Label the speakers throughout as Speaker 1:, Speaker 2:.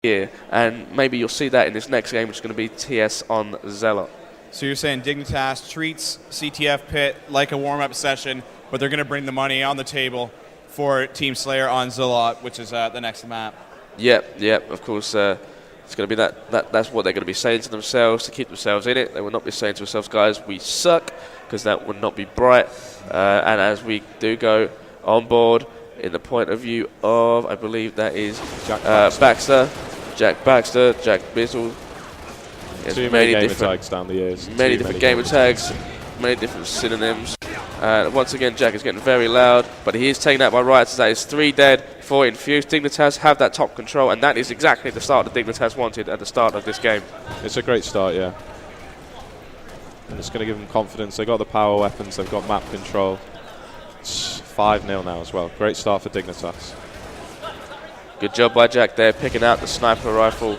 Speaker 1: here, and maybe you'll see that in this next game, which is going to be TS on Zealot.
Speaker 2: So you're saying Dignitas treats CTF Pit like a warm-up session, but they're going to bring the money on the table for Team Slayer on Zealot, which is the next map.
Speaker 1: Yep. Of course, it's going to be that's what they're going to be saying to themselves to keep themselves in it. They will not be saying to themselves, guys, we suck, because that would not be bright. And as we do go on board, in the point of view of, I believe that is Jack Baxter, Jack Bizzle.
Speaker 3: Too many gamer tags down the years.
Speaker 1: Many different gamer tags, many different synonyms. Once again, Jack is getting very loud, but he is taken out by Riot. That is 3 dead for Infused. Dignitas have that top control, and that is exactly the start that Dignitas wanted at the start of this game.
Speaker 3: It's a great start, yeah. And it's going to give them confidence. They've got the power weapons, they've got map control. It's 5-0 now as well. Great start for Dignitas.
Speaker 1: Good job by Jack there, picking out the sniper rifle,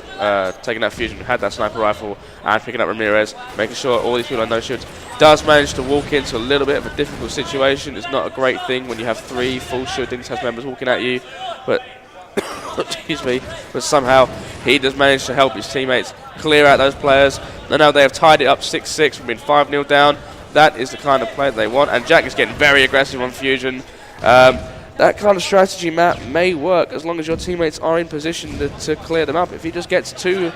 Speaker 1: taking out Fusion, who had that sniper rifle, and picking up Ramirez, making sure all these people are no shields. Does manage to walk into a little bit of a difficult situation. It's not a great thing when you have 3 full shield Dignitas members walking at you, but excuse me, but somehow he does manage to help his teammates clear out those players. And now they have tied it up 6-6 from being 5-0 down. That is the kind of play that they want, and Jack is getting very aggressive on Fusion. That kind of strategy map may work as long as your teammates are in position to clear them up. If he just gets too,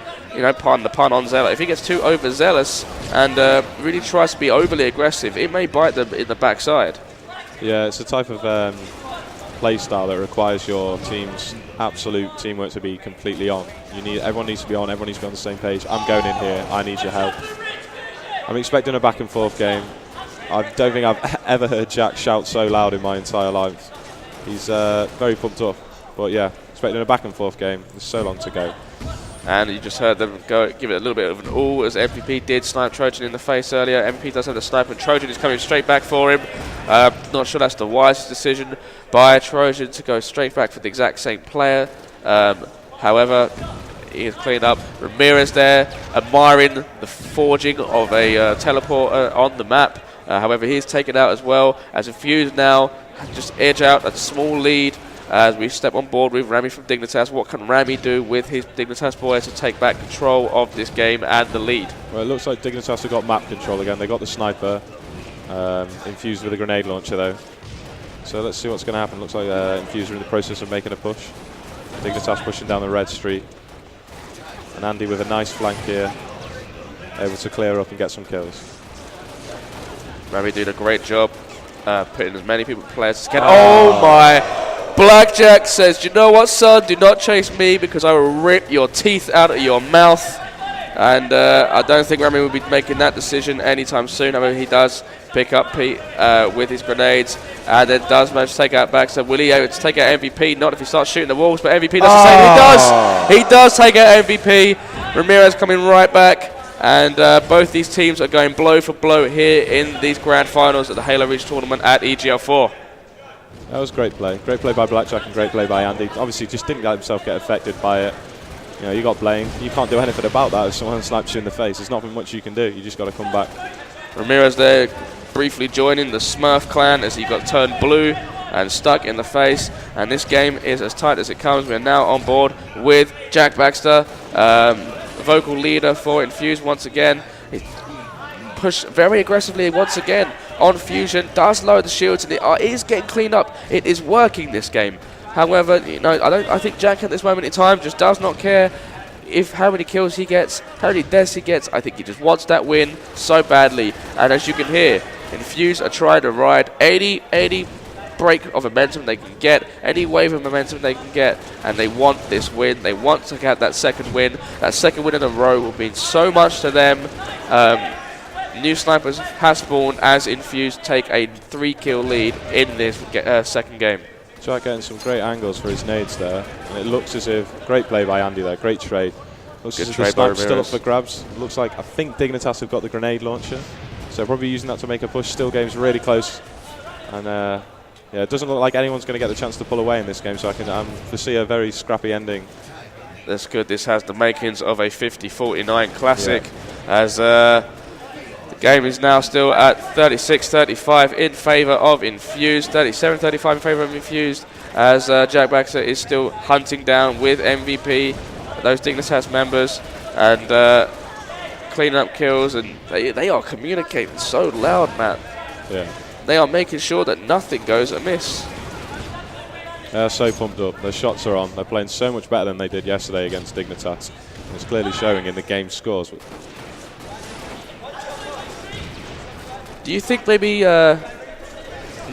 Speaker 1: pardon the pun on Zealot, if he gets too overzealous and really tries to be overly aggressive, it may bite them in the backside.
Speaker 3: Yeah, it's a type of play style that requires your team's absolute teamwork to be completely on. Everyone needs to be on, everyone needs to be on the same page. I'm going in here, I need your help. I'm expecting a back and forth game. I don't think I've ever heard Jack shout so loud in my entire life. He's very pumped up, but yeah, expecting a back and forth game. There's so long to go.
Speaker 1: And you just heard them go give it a little bit of an all as MVP did snipe Trojan in the face earlier. MVP does have the sniper, and Trojan is coming straight back for him. Not sure that's the wisest decision by Trojan to go straight back for the exact same player. However, he is cleaned up. Ramirez there, admiring the forging of a teleport on the map. However, he's taken out as well, as Infused now just edge out a small lead as we step on board with Rami from Dignitas. What can Rami do with his Dignitas boys to take back control of this game and the lead?
Speaker 3: Well, it looks like Dignitas have got map control again. They got the sniper, Infused with a grenade launcher though. So let's see what's going to happen. Looks like Infused are in the process of making a push. Dignitas pushing down the red street. And Andy with a nice flank here, able to clear up and get some kills.
Speaker 1: Rami doing a great job. Putting as many players as can. Oh my! Blackjack says, "You know what, son? Do not chase me because I will rip your teeth out of your mouth." And I don't think Rami will be making that decision anytime soon. I mean, he does pick up Pete with his grenades, and then does manage to take out Baxter. Will he able to take out MVP? Not if he starts shooting the walls, but MVP does the same. He does. He does take out MVP. Ramirez coming right back. And both these teams are going blow for blow here in these grand finals at the Halo Reach tournament at EGL4.
Speaker 3: That was great play. Great play by Blackjack and great play by Andy. Obviously, just didn't let himself get affected by it. You got blamed. You can't do anything about that if someone snipes you in the face. There's nothing much you can do. You just got to come back.
Speaker 1: Ramirez there briefly joining the Smurf clan as he got turned blue and stuck in the face. And this game is as tight as it comes. We are now on board with Jack Baxter. Vocal leader for Infused once again. He pushed very aggressively once again on Fusion, does lower the shields, and it is getting cleaned up. It is working this game. However, I think Jack at this moment in time just does not care how many kills he gets, how many deaths he gets. I think he just wants that win so badly. And as you can hear, Infused are trying to ride 80 break of momentum they can get, any wave of momentum they can get, and they want this win. They want to get that second win. That second win in a row will mean so much to them. New snipers have spawned as Infused take a 3-kill lead in this second game.
Speaker 3: Jack getting some great angles for his nades there, and it looks as if great play by Andy there. Great trade. Looks as if the snipe's still up for grabs. Looks like I think Dignitas have got the grenade launcher, so probably using that to make a push. Still, game's really close, and yeah, it doesn't look like anyone's going to get the chance to pull away in this game, so I can foresee a very scrappy ending.
Speaker 1: That's good. This has the makings of a 50-49 classic, as the game is now still at 36-35 in favour of Infused, 37-35 in favour of Infused, as Jack Baxter is still hunting down with MVP. those Dignitas members and cleaning up kills, and they are communicating so loud, Matt.
Speaker 3: Yeah.
Speaker 1: They are making sure that nothing goes amiss.
Speaker 3: They're so pumped up. Their shots are on. They're playing so much better than they did yesterday against Dignitas. It's clearly showing in the game scores.
Speaker 1: Do you think maybe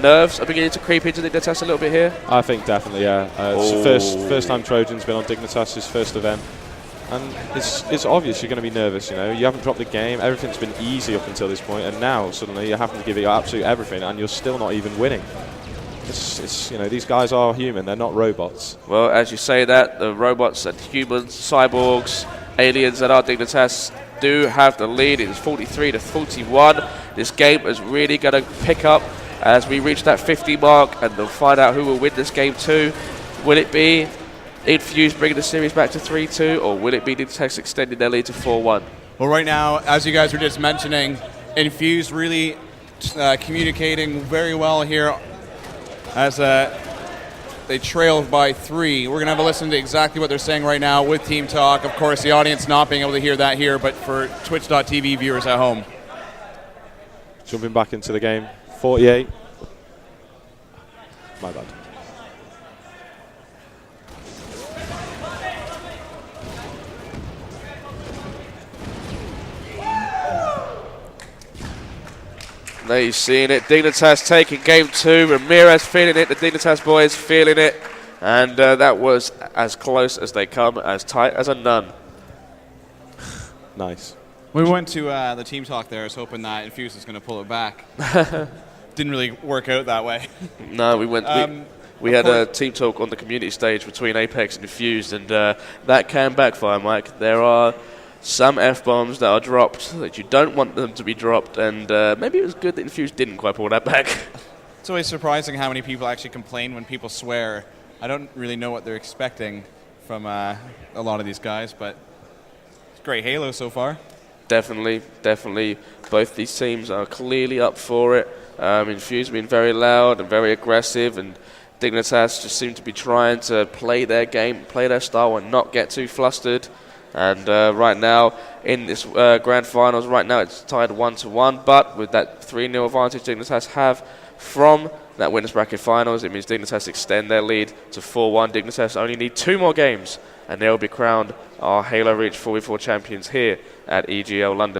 Speaker 1: nerves are beginning to creep into Dignitas a little bit here?
Speaker 3: I think definitely, yeah. It's the first time Trojan's been on Dignitas, his first event. And it's obvious you're going to be nervous, you know. You haven't dropped the game. Everything's been easy up until this point, and now suddenly you're having to give it your absolute everything, and you're still not even winning. It's you know, these guys are human. They're not robots.
Speaker 1: Well, as you say that, the robots and humans, cyborgs, aliens that are Dignitas do have the lead. It's 43 to 41. This game is really going to pick up as we reach that 50 mark, and they'll find out who will win this game too. Will it be Infused bringing the series back to 3-2, or will it be Dignitas extending their lead to 4-1?
Speaker 2: Well, right now, as you guys were just mentioning, Infused really communicating very well here as they trail by 3. We're going to have a listen to exactly what they're saying right now with Team Talk. Of course, the audience not being able to hear that here, but for Twitch.tv viewers at home.
Speaker 3: Jumping back into the game. 48. My bad.
Speaker 1: There you've seen it. Dignitas taking game 2. Ramirez feeling it. The Dignitas boys feeling it. And that was as close as they come, as tight as a nun.
Speaker 3: Nice.
Speaker 2: We went to the Team Talk there. I was hoping that Infused was going to pull it back. Didn't really work out that way.
Speaker 1: No, we went. We had a team talk on the community stage between Apex and Infused, and that can backfire, Mike. There are some F-bombs that are dropped that you don't want them to be dropped, and maybe it was good that Infused didn't quite pull that back.
Speaker 2: It's always surprising how many people actually complain when people swear. I don't really know what they're expecting from a lot of these guys, but it's great Halo so far.
Speaker 1: Definitely. Both these teams are clearly up for it. Infused being very loud and very aggressive, and Dignitas just seem to be trying to play their game, play their style, and not get too flustered. And right now, in this grand finals, right now it's tied 1-1, but with that 3-0 advantage Dignitas have from that winners bracket finals, it means Dignitas extend their lead to 4-1. Dignitas only need 2 more games, and they'll be crowned our Halo Reach 4v4 champions here at EGL London.